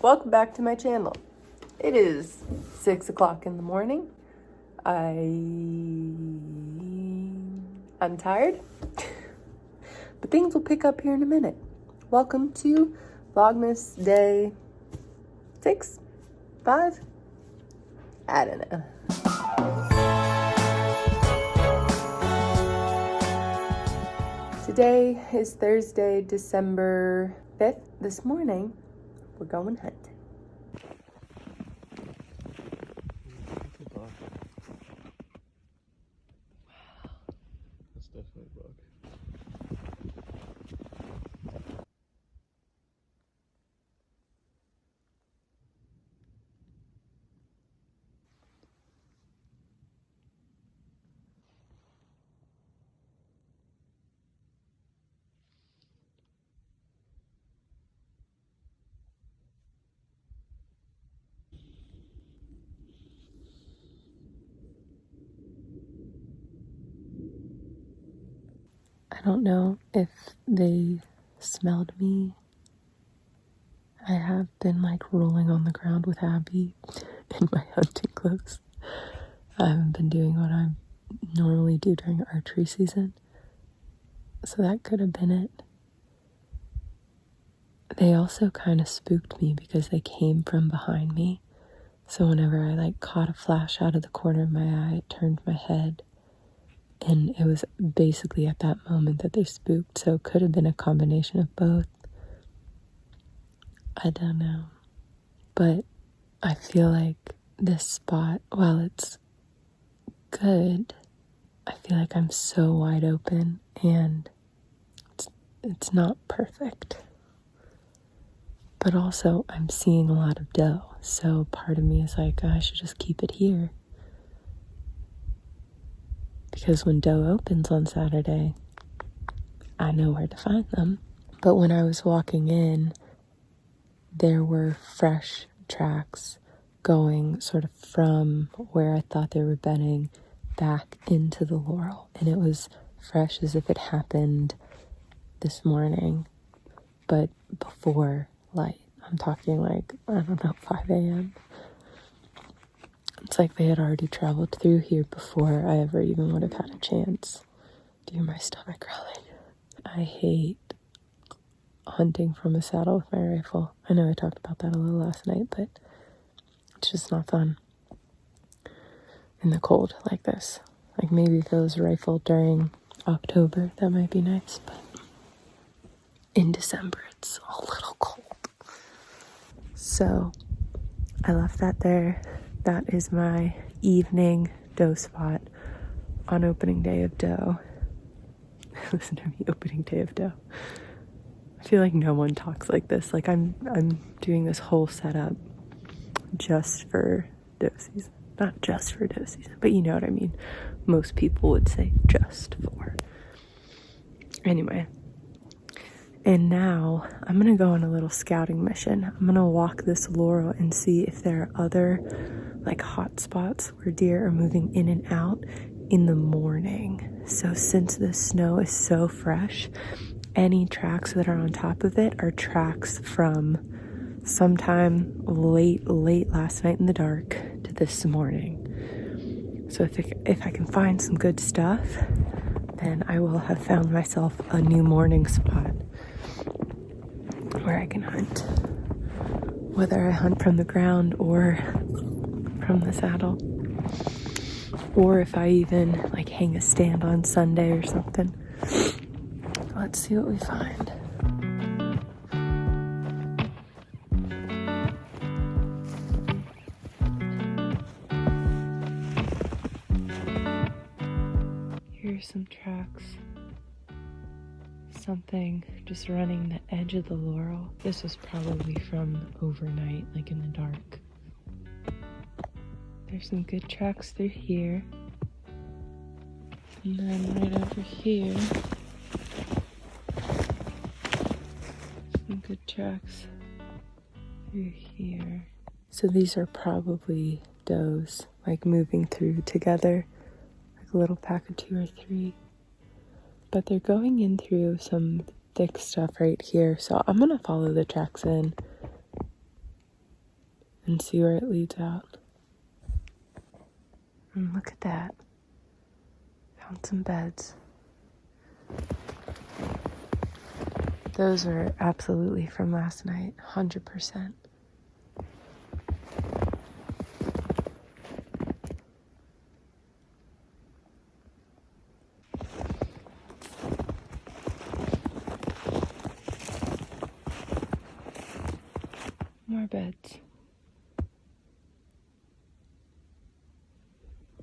Welcome back to my channel. It is 6 o'clock in the morning. I'm tired, but things will pick up here in a minute. Welcome to vlogmas day 6, 5, I don't know. Today is Thursday, December 5th. This morning, we're going hunting. Wow, that's definitely a bug. I don't know if they smelled me. I have been rolling on the ground with Abby in my hunting clothes. I haven't been doing what I normally do during archery season. So that could have been it. They also kind of spooked me because they came from behind me. So whenever I caught a flash out of the corner of my eye, I turned my head. And it was basically at that moment that they spooked. So it could have been a combination of both. I don't know. But I feel like this spot, while it's good, I feel like I'm so wide open and it's not perfect. But also I'm seeing a lot of doe. So part of me is like, I should just keep it here. Because when doe opens on Saturday, I know where to find them. But when I was walking in, there were fresh tracks going sort of from where I thought they were bedding back into the laurel. And it was fresh as if it happened this morning, but before light. I'm talking I don't know, 5 a.m. It's like they had already traveled through here before I ever even would have had a chance. Do my stomach growling. I hate hunting from a saddle with my rifle. I know I talked about that a little last night, but it's just not fun in the cold like this. Maybe if it was rifled during October, that might be nice, but in December it's a little cold. So I left that there. That is my evening doe spot on opening day of doe. Listen to me, opening day of doe. I feel like no one talks like this. I'm doing this whole setup just for doe season. Not just for doe season, but you know what I mean. Most people would say just for. Anyway. And now I'm going to go on a little scouting mission. I'm going to walk this laurel and see if there are other hot spots where deer are moving in and out in the morning. So since the snow is so fresh, any tracks that are on top of it are tracks from sometime late last night in the dark to this morning. So if I can find some good stuff, then I will have found myself a new morning spot where I can hunt. Whether I hunt from the ground or from the saddle. Or if I even hang a stand on Sunday or something. Let's see what we find. Here's some tracks. Something just running the edge of the laurel. This was probably from overnight, in the dark. There's some good tracks through here. And then right over here, some good tracks through here. So these are probably does moving through together, a little pack of 2 or 3. But they're going in through some thick stuff right here, so I'm gonna follow the tracks in and see where it leads out. And look at that. Found some beds. Those were absolutely from last night, 100%. More beds.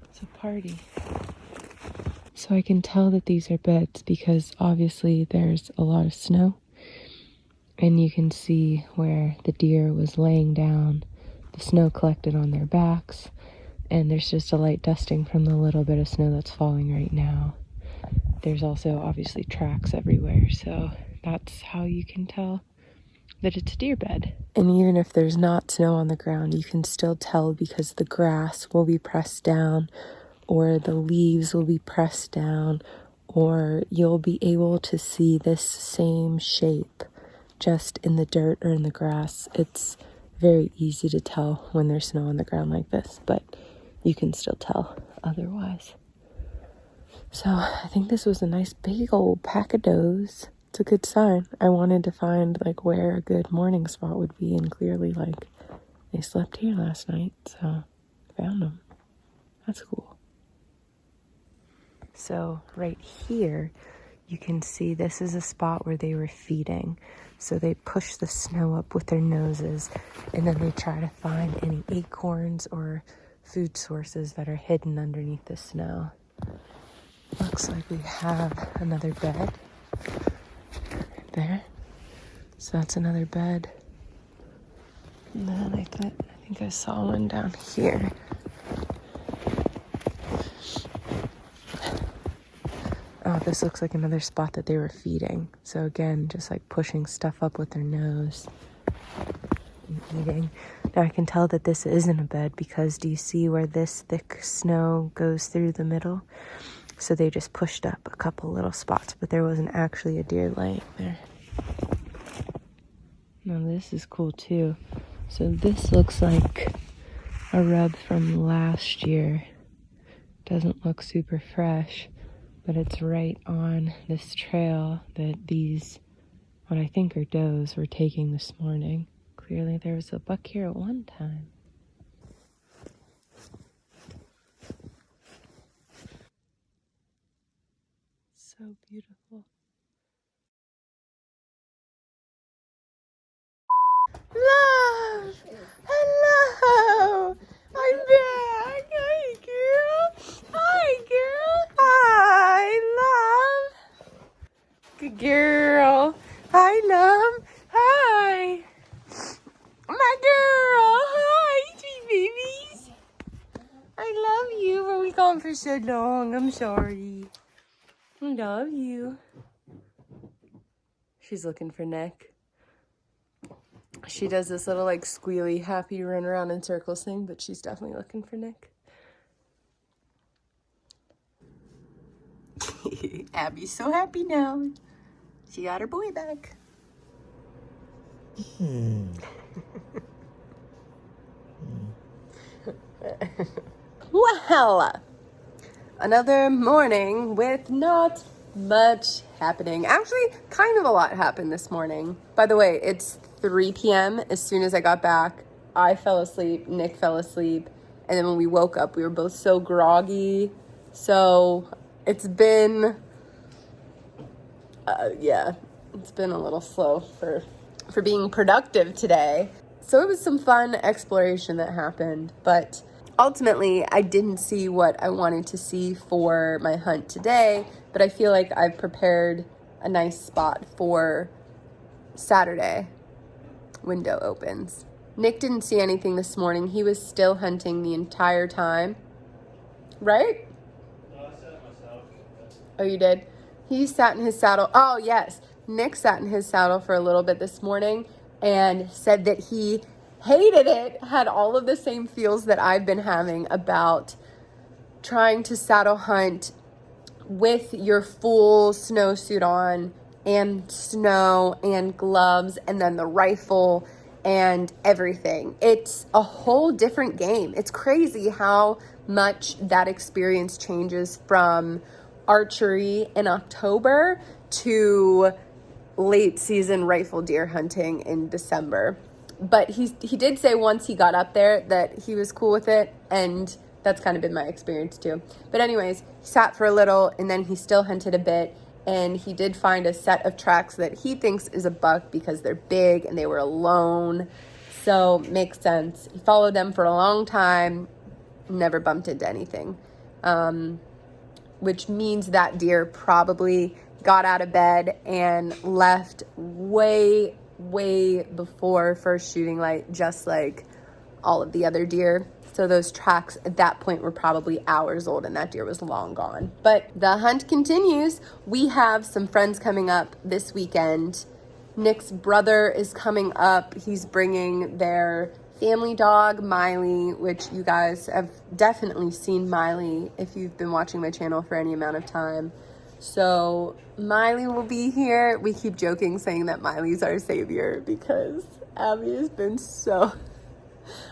It's a party. So I can tell that these are beds because obviously there's a lot of snow. And you can see where the deer was laying down. The snow collected on their backs. And there's just a light dusting from the little bit of snow that's falling right now. There's also obviously tracks everywhere. So that's how you can tell that it's a deer bed. And even if there's not snow on the ground, you can still tell because the grass will be pressed down, or the leaves will be pressed down, or you'll be able to see this same shape just in the dirt or in the grass. It's very easy to tell when there's snow on the ground like this, but you can still tell otherwise. So I think this was a nice big old pack of does. It's a good sign. I wanted to find like where a good morning spot would be, and clearly like they slept here last night, so found them. That's cool. So right here you can see this is a spot where they were feeding. So they push the snow up with their noses, and then they try to find any acorns or food sources that are hidden underneath the snow. Looks like we have another bed right there. So that's another bed. And then I think I saw one down here. Oh, this looks like another spot that they were feeding. So again, just like pushing stuff up with their nose and eating. Now I can tell that this isn't a bed because do you see where this thick snow goes through the middle? So they just pushed up a couple little spots, but there wasn't actually a deer laying there. Now this is cool too. So this looks like a rub from last year. Doesn't look super fresh, but it's right on this trail that these, what I think are does, were taking this morning. Clearly there was a buck here at one time. So beautiful. Love! Hello! I'm back! Hi, girl! Hi, girl! Hi, love! Good girl! Hi, love! Hi! My girl! Hi, sweet babies! I love you. Where we gone for so long? I'm sorry. I love you. She's looking for Nick. She does this little like squealy, happy run around in circles thing, but she's definitely looking for Nick. Abby's so happy now. She got her boy back. Well, another morning with not much happening. Actually, kind of a lot happened this morning. By the way, it's 3 p.m. As soon as I got back, I fell asleep, Nick fell asleep, and then when we woke up, we were both so groggy. So it's been, it's been a little slow for being productive today. So it was some fun exploration that happened, but ultimately, I didn't see what I wanted to see for my hunt today, but I feel like I've prepared a nice spot for Saturday. Window opens. Nick didn't see anything this morning. He was still hunting the entire time. Right? No, I set myself. Oh, you did? He sat in his saddle. Oh, yes. Nick sat in his saddle for a little bit this morning and said that he hated it, had all of the same feels that I've been having about trying to saddle hunt with your full snowsuit on and snow and gloves and then the rifle and everything. It's a whole different game. It's crazy how much that experience changes from archery in October to late season rifle deer hunting in December. But he did say once he got up there that he was cool with it, and that's kind of been my experience too. But anyways, he sat for a little and then he still hunted a bit, and he did find a set of tracks that he thinks is a buck because they're big and they were alone. So makes sense. He followed them for a long time, never bumped into anything, which means that deer probably got out of bed and left way before first shooting light, just like all of the other deer. So those tracks at that point were probably hours old and that deer was long gone. But the hunt continues. We have some friends coming up this weekend. Nick's brother is coming up. He's bringing their family dog, Miley, which you guys have definitely seen Miley if you've been watching my channel for any amount of time. So Miley will be here. We keep joking saying that Miley's our savior because Abby has been so...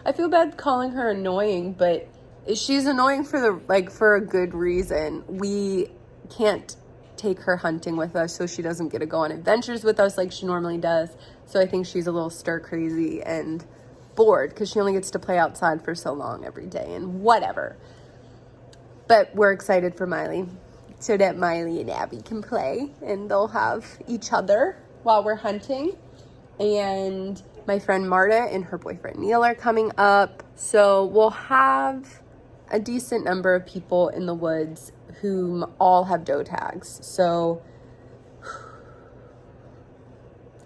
I feel bad calling her annoying, but she's annoying for a good reason. We can't take her hunting with us so she doesn't get to go on adventures with us like she normally does. So I think she's a little stir crazy and bored because she only gets to play outside for so long every day and whatever. But we're excited for Miley so that Miley and Abby can play and they'll have each other while we're hunting. And my friend Marta and her boyfriend Neil are coming up. So we'll have a decent number of people in the woods whom all have doe tags. So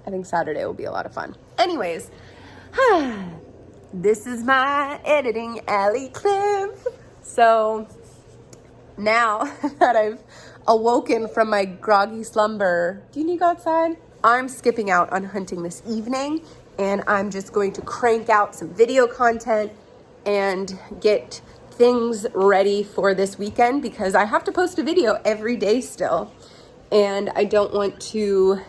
I think Saturday will be a lot of fun. Anyways, this is my editing Allie clip. So now that I've awoken from my groggy slumber, do you need to go outside? I'm skipping out on hunting this evening, and I'm just going to crank out some video content and get things ready for this weekend because I have to post a video every day still, and I don't want to,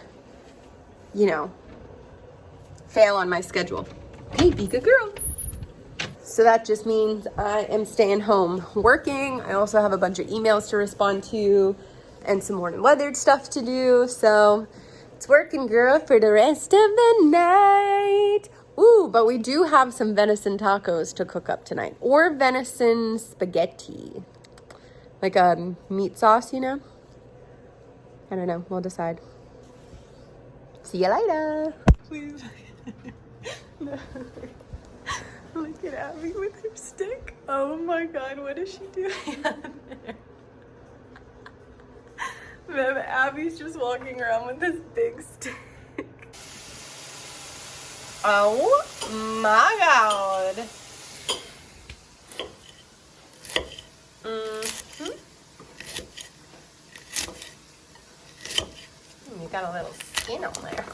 fail on my schedule. Hey, be a good girl. So that just means I am staying home working. I also have a bunch of emails to respond to and some morning weathered stuff to do. So it's working, girl, for the rest of the night. Ooh, but we do have some venison tacos to cook up tonight. Or venison spaghetti. Like a meat sauce, I don't know. We'll decide. See you later. Please. No. Look at Abby with her stick. Oh my God, what is she doing out there? Mem, Abby's just walking around with this big stick. Oh my God. You got a little skin on there.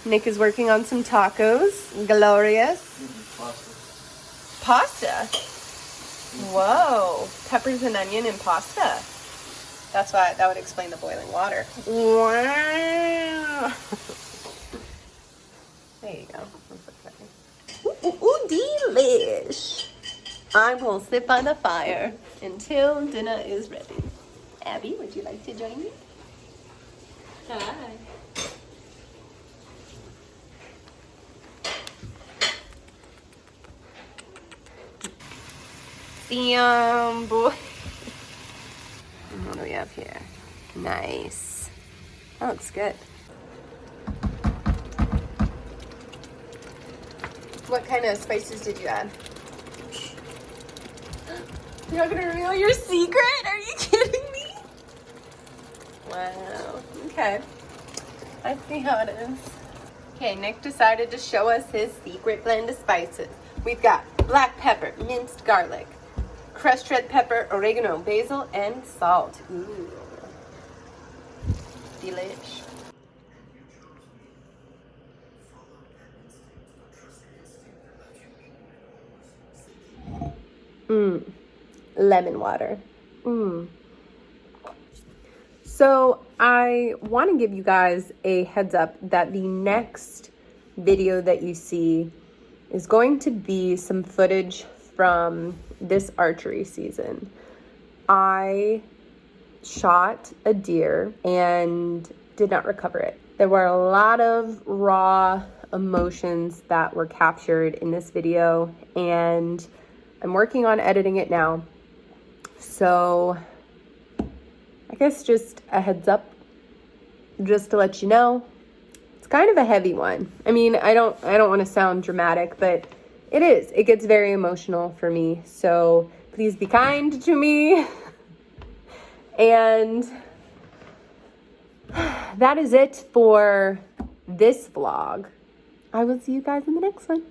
Nick is working on some tacos. Glorious. Pasta? Whoa. Peppers and onion and pasta. That's why that would explain the boiling water. Wow. There you go. Ooh, delish. I will sit by the fire until dinner is ready. Abby, would you like to join me? Hi. Boy. What do we have here? Nice. That looks good. What kind of spices did you add? You're not gonna reveal your secret? Are you kidding me? Wow. Okay. I see how it is. Okay, Nick decided to show us his secret blend of spices. We've got black pepper, minced garlic, crushed red pepper, oregano, basil, and salt. Ooh. Delish. Lemon water. So I want to give you guys a heads up that the next video that you see is going to be some footage from this archery season. I shot a deer and did not recover it. There were a lot of raw emotions that were captured in this video, and I'm working on editing it now. So I guess just a heads up, just to let you know, it's kind of a heavy one. I mean, I don't want to sound dramatic, but it is. It gets very emotional for me. So please be kind to me. And that is it for this vlog. I will see you guys in the next one.